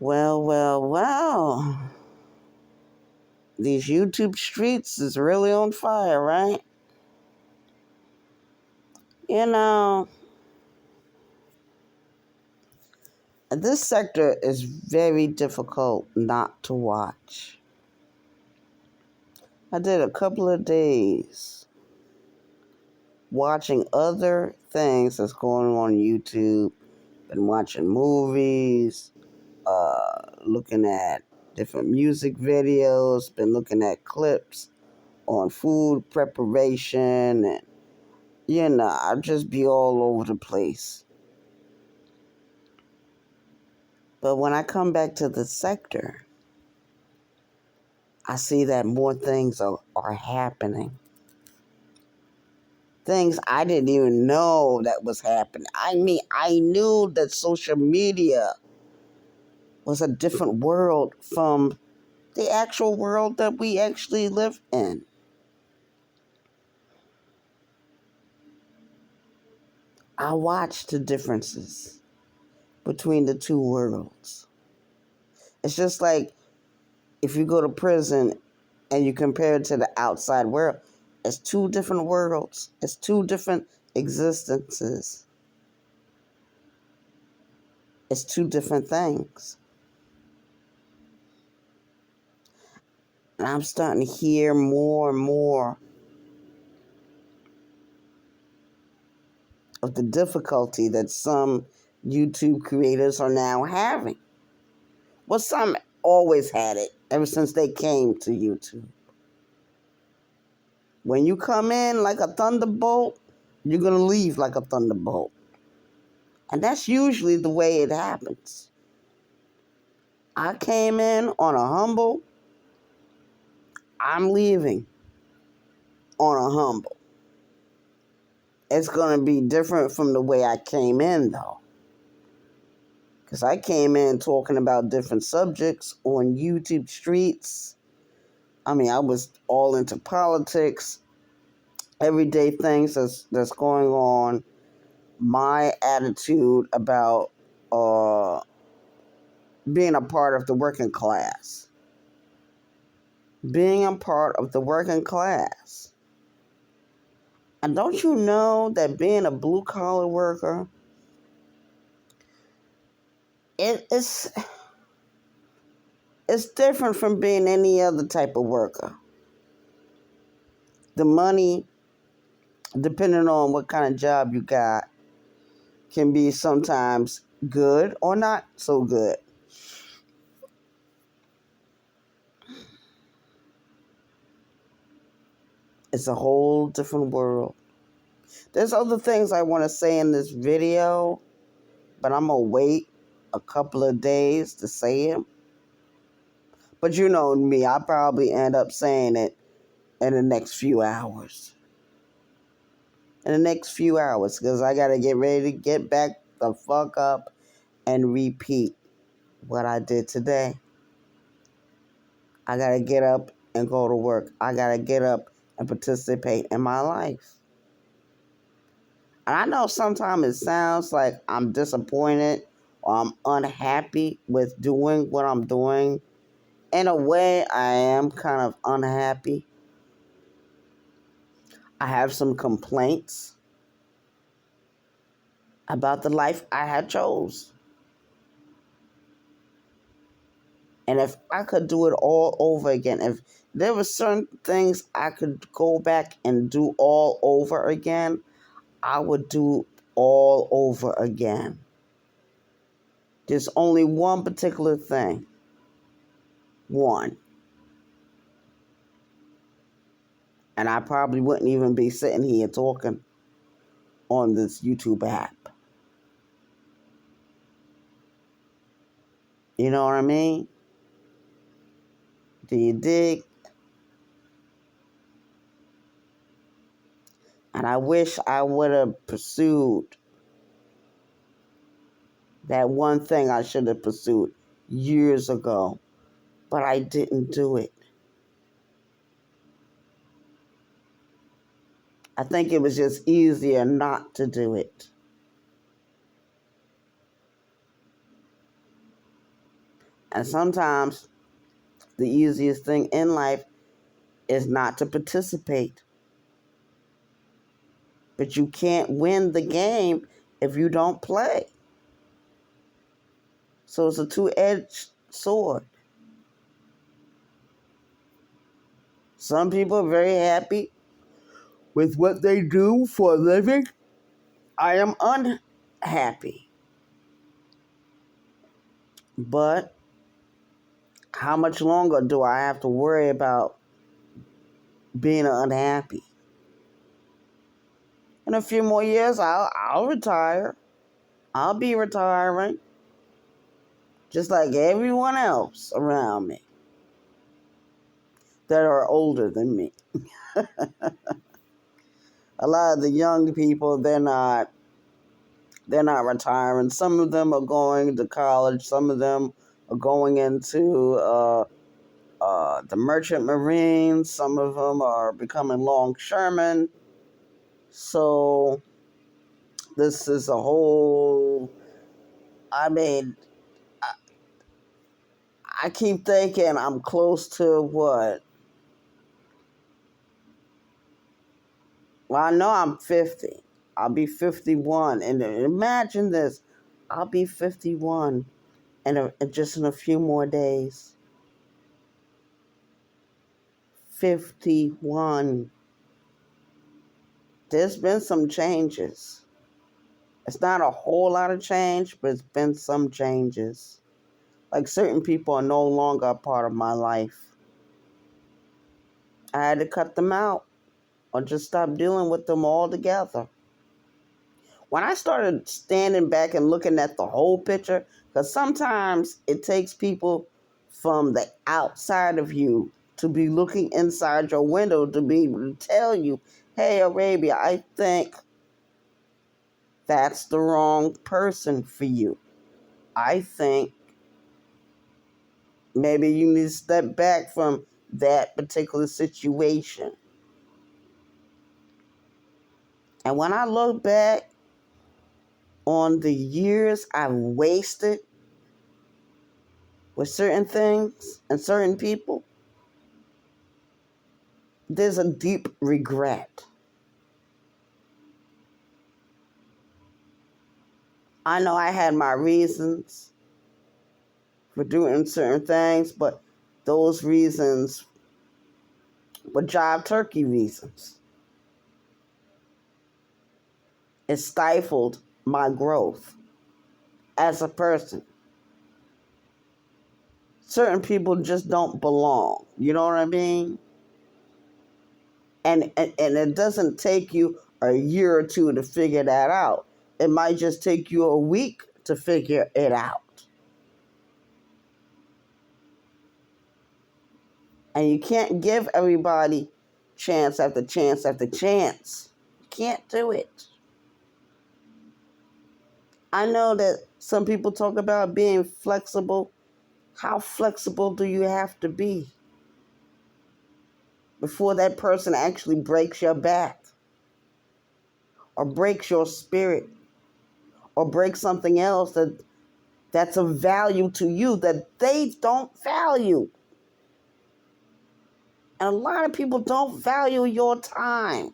Well, well, well. These YouTube streets is really on fire, right? You know, this sector is very difficult not to watch. I did a couple of days watching other things that's going on YouTube. Been watching movies, looking at different music videos, been looking at clips on food preparation, and I'll just be all over the place. But when I come back to the sector, I see that more things are happening. Things I didn't even know that was happening. I mean, I knew that social media was a different world from the actual world that we actually live in. I watched the differences between the two worlds. It's just like if you go to prison and you compare it to the outside world, it's two different worlds. It's two different existences. It's two different things. And I'm starting to hear more and more of the difficulty that some YouTube creators are now having. Well, some always had it ever since they came to YouTube. When you come in like a thunderbolt, you're going to leave like a thunderbolt. And that's usually the way it happens. I came in on a humble, I'm leaving on a humble. It's going to be different from the way I came in, though. Because I came in talking about different subjects on YouTube streets. I mean, I was all into politics, everyday things that's going on, my attitude about being a part of the working class. Being a part of the working class. And don't you know that being a blue-collar worker, it's different from being any other type of worker. The money, depending on what kind of job you got, can be sometimes good or not so good. It's a whole different world. There's other things I want to say in this video, but I'm going to wait a couple of days to say it. But you know me, I'll probably end up saying it in the next few hours. Because I got to get ready to get back the fuck up and repeat what I did today. I got to get up and go to work. I got to get up and participate in my life. And I know sometimes it sounds like I'm disappointed or I'm unhappy with doing what I'm doing. In a way, I am kind of unhappy. I have some complaints about the life I had chose. And if I could do it all over again, if there were certain things I could go back and do all over again, I would do all over again. There's only one particular thing. One. And I probably wouldn't even be sitting here talking on this YouTube app. You know what I mean? Do you dig? And I wish I would have pursued that one thing I should have pursued years ago, but I didn't do it. I think it was just easier not to do it. And sometimes the easiest thing in life is not to participate. But you can't win the game if you don't play. So it's a two-edged sword. Some people are very happy with what they do for a living. I am unhappy. But how much longer do I have to worry about being unhappy? In a few more years, I'll retire. I'll be retiring, just like everyone else around me that are older than me. A lot of the young people, they're not retiring. Some of them are going to college. Some of them are going into the merchant marines. Some of them are becoming longshoremen. So this is a whole. I mean, I keep thinking I'm close to what? Well, I know I'm 50. I'll be 51. And imagine this. I'll be 51 just in a few more days. 51. There's been some changes. It's not a whole lot of change, but it's been some changes. Like certain people are no longer a part of my life. I had to cut them out or just stop dealing with them altogether. When I started standing back and looking at the whole picture, because sometimes it takes people from the outside of you to be looking inside your window to be able to tell you, hey, Arabia, I think that's the wrong person for you. I think maybe you need to step back from that particular situation. And when I look back on the years I've wasted with certain things and certain people, there's a deep regret. I know I had my reasons for doing certain things, but those reasons were job turkey reasons. It stifled my growth as a person. Certain people just don't belong. You know what I mean? And it doesn't take you a year or two to figure that out. It might just take you a week to figure it out. And you can't give everybody chance after chance after chance. You can't do it. I know that some people talk about being flexible. How flexible do you have to be before that person actually breaks your back or breaks your spirit or breaks something else that's of value to you that they don't value? And a lot of people don't value your time.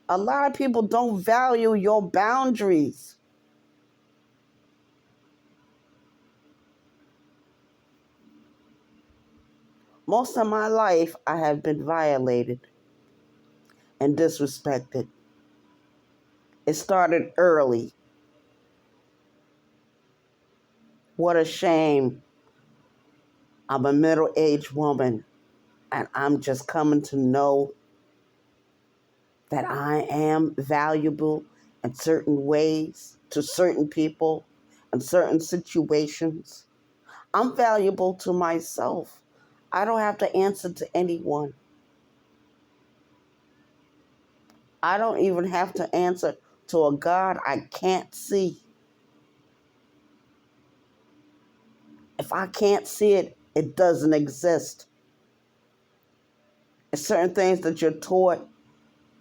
A lot of people don't value your boundaries. Most of my life, I have been violated and disrespected. It started early. What a shame. I'm a middle-aged woman, and I'm just coming to know that I am valuable in certain ways to certain people and certain situations. I'm valuable to myself. I don't have to answer to anyone. I don't even have to answer to a God I can't see. If I can't see it, it doesn't exist. It's certain things that you're taught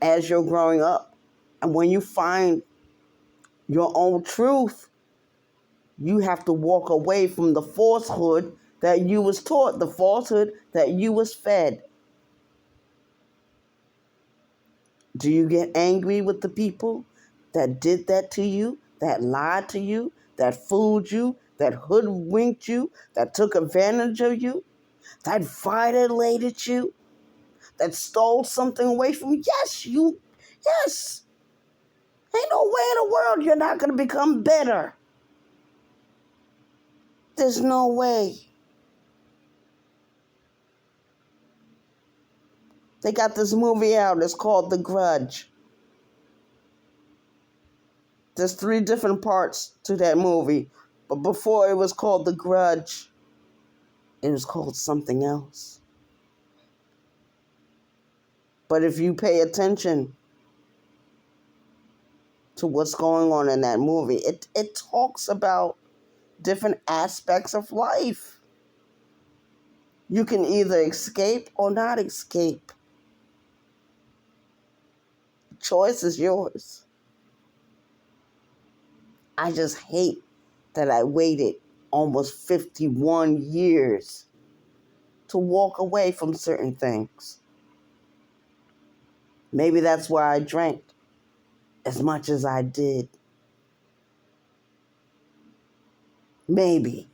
as you're growing up. And when you find your own truth, You have to walk away from the falsehood that you was taught, the falsehood that you was fed. Do you get angry with the people that did that to you, that lied to you, that fooled you, that hoodwinked you, that took advantage of you, that violated you, that stole something away from you? Yes. Ain't no way in the world you're not going to become better. There's no way. They got this movie out. It's called The Grudge. There's 3 different parts to that movie. But before it was called The Grudge, it was called something else. But if you pay attention to what's going on in that movie, it talks about different aspects of life. You can either escape or not escape. The choice is yours. I just hate that I waited almost 51 years to walk away from certain things. Maybe that's why I drank as much as I did. Maybe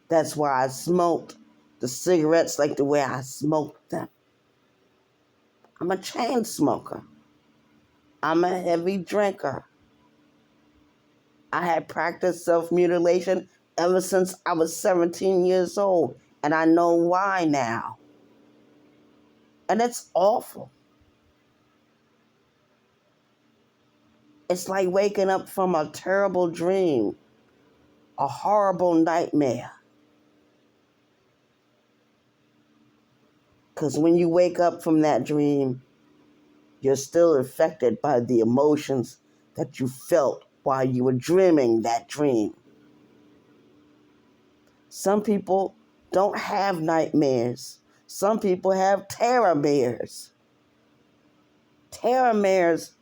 that's why I smoked the cigarettes like the way I smoked them. I'm a chain smoker. I'm a heavy drinker. I had practiced self-mutilation ever since I was 17 years old, and I know why now. And it's awful. It's like waking up from a terrible dream, a horrible nightmare. Because when you wake up from that dream, you're still affected by the emotions that you felt while you were dreaming that dream. Some people don't have nightmares. Some people have terror-mares. Terror-mares,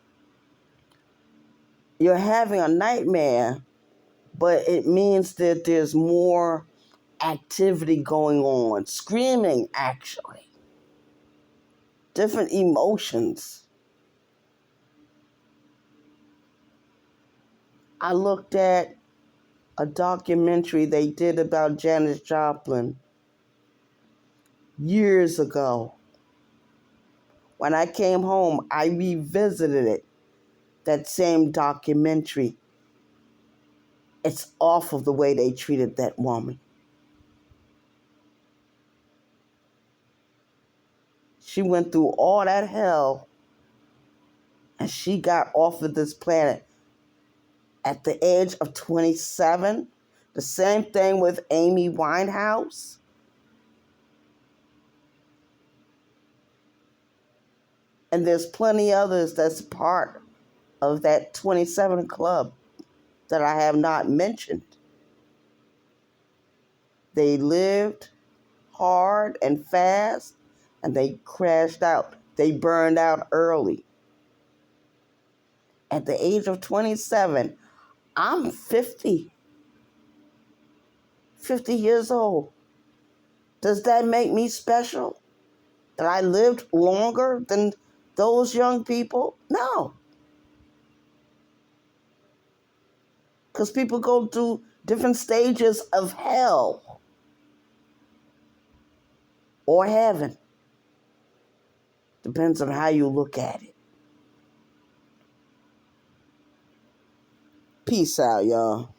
you're having a nightmare, but it means that there's more activity going on. Screaming, actually. Different emotions. I looked at a documentary they did about Janis Joplin years ago. When I came home, I revisited it, that same documentary. It's awful the way they treated that woman. She went through all that hell, and she got off of this planet at the age of 27. The same thing with Amy Winehouse. And there's plenty others that's part of that 27 club that I have not mentioned. They lived hard and fast, and they crashed out. They burned out early. At the age of 27, I'm 50 years old. Does that make me special? That I lived longer than those young people? No. Because people go through different stages of hell or heaven. Depends on how you look at it. Peace out, y'all.